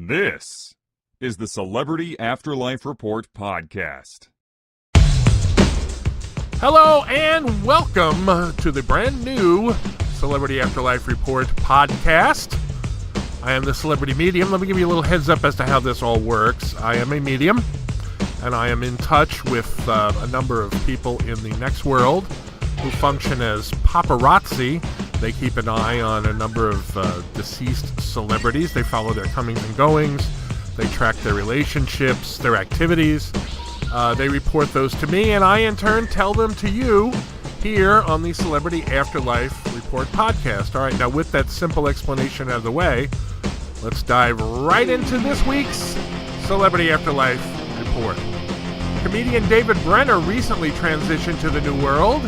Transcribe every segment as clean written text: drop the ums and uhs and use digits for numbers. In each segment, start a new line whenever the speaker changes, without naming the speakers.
This is the Celebrity Afterlife Report podcast.
Hello and welcome to the brand new Celebrity Afterlife Report podcast. I am the celebrity medium. Let me give you a little heads up as to how this all works. I am a medium, and I am in touch with a number of people in the next world who function as paparazzi. They keep an eye on a number of deceased celebrities. They follow their comings and goings. They track their relationships, their activities. They report those to me, and I, in turn, tell them to you here on the Celebrity Afterlife Report podcast. All right, now with that simple explanation out of the way, let's dive right into this week's Celebrity Afterlife Report. Comedian David Brenner recently transitioned to the new world.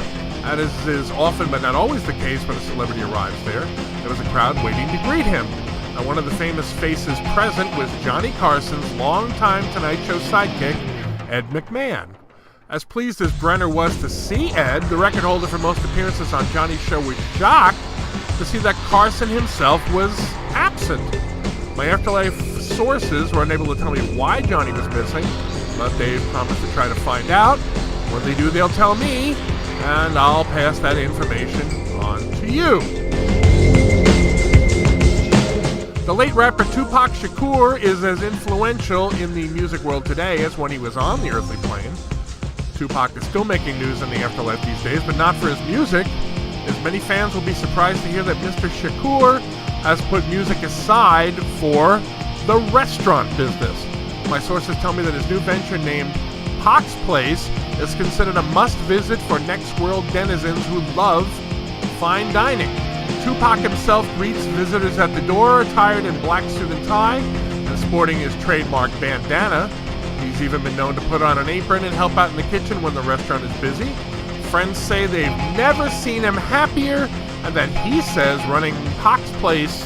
As is often but not always the case when a celebrity arrives there, there was a crowd waiting to greet him. Now, one of the famous faces present was Johnny Carson's longtime Tonight Show sidekick, Ed McMahon. As pleased as Brenner was to see Ed, the record holder for most appearances on Johnny's show was shocked to see that Carson himself was absent. My Afterlife sources were unable to tell me why Johnny was missing, but they've promised to try to find out. When they do, they'll tell me, and I'll pass that information on to you. The late rapper Tupac Shakur is as influential in the music world today as when he was on the earthly plane. Tupac is still making news in the afterlife these days, but not for his music, as many fans will be surprised to hear that Mr. Shakur has put music aside for the restaurant business. My sources tell me that his new venture named Pac's Place is considered a must-visit for next world denizens who love fine dining. Tupac himself greets visitors at the door, attired in black suit and tie, and sporting his trademark bandana. He's even been known to put on an apron and help out in the kitchen when the restaurant is busy. Friends say they've never seen him happier, and that he says running Pac's Place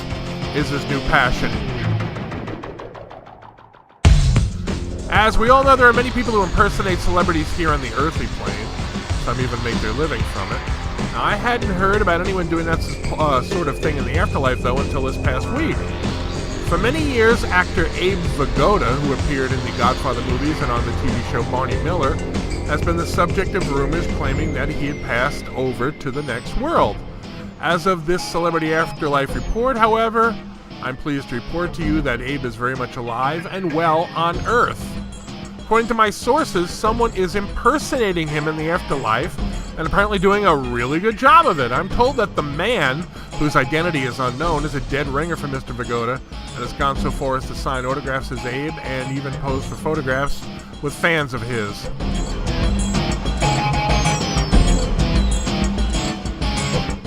is his new passion. As we all know, there are many people who impersonate celebrities here on the earthly plane. Some even make their living from it. Now, I hadn't heard about anyone doing that sort of thing in the afterlife, though, until this past week. For many years, actor Abe Vigoda, who appeared in the Godfather movies and on the TV show Barney Miller, has been the subject of rumors claiming that he had passed over to the next world. As of this Celebrity Afterlife Report, however, I'm pleased to report to you that Abe is very much alive and well on Earth. According to my sources, someone is impersonating him in the afterlife and apparently doing a really good job of it. I'm told that the man, whose identity is unknown, is a dead ringer for Mr. Vigoda and has gone so far as to sign autographs as Abe and even pose for photographs with fans of his.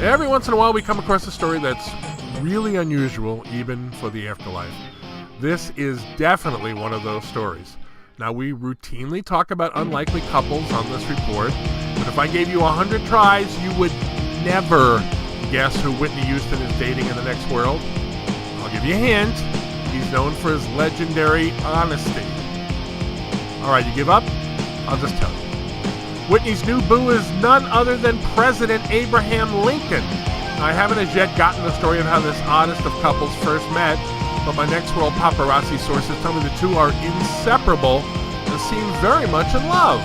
Every once in a while we come across a story that's really unusual, even for the afterlife. This is definitely one of those stories. Now, we routinely talk about unlikely couples on this report, but if I gave you 100 tries, you would never guess who Whitney Houston is dating in the next world. I'll give you a hint. He's known for his legendary honesty. All right, you give up? I'll just tell you. Whitney's new boo is none other than President Abraham Lincoln. I haven't as yet gotten the story of how this oddest of couples first met, but my next world paparazzi sources tell me the two are inseparable and seem very much in love.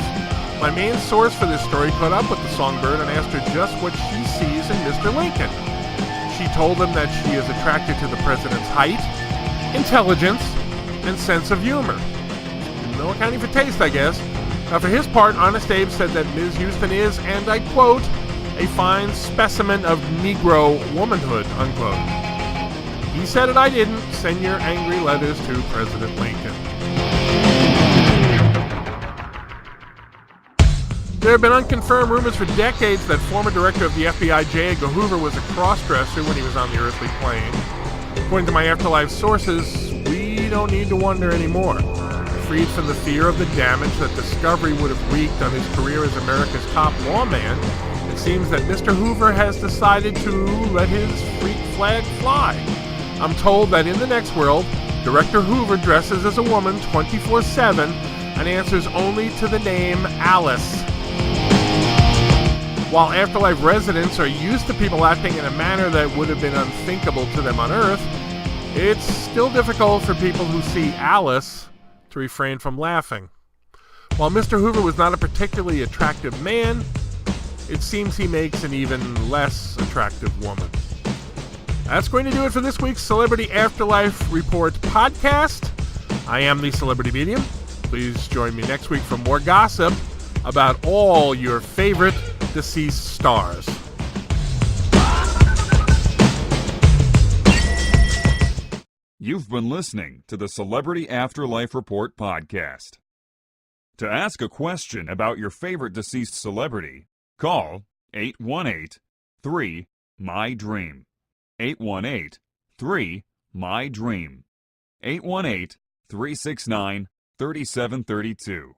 My main source for this story caught up with the songbird and asked her just what she sees in Mr. Lincoln. She told him that she is attracted to the president's height, intelligence, and sense of humor. No accounting for taste, I guess. Now, for his part, Honest Abe said that Ms. Houston is, and I quote, a fine specimen of Negro womanhood, unquote. He said it, I didn't. Send your angry letters to President Lincoln. There have been unconfirmed rumors for decades that former director of the FBI, Edgar Hoover, was a cross-dresser when he was on the earthly plane. According to my afterlife sources, we don't need to wonder anymore. Freed from the fear of the damage that discovery would have wreaked on his career as America's top lawman, it seems that Mr. Hoover has decided to let his freak flag fly. I'm told that in the next world, Director Hoover dresses as a woman 24/7 and answers only to the name Alice. While afterlife residents are used to people acting in a manner that would have been unthinkable to them on Earth, it's still difficult for people who see Alice to refrain from laughing. While Mr. Hoover was not a particularly attractive man, it seems he makes an even less attractive woman. That's going to do it for this week's Celebrity Afterlife Report podcast. I am the Celebrity Medium. Please join me next week for more gossip about all your favorite deceased stars.
You've been listening to the Celebrity Afterlife Report podcast. To ask a question about your favorite deceased celebrity, call 818-3-MY-DREAM. 818-3-MY-DREAM. 818-369-3732.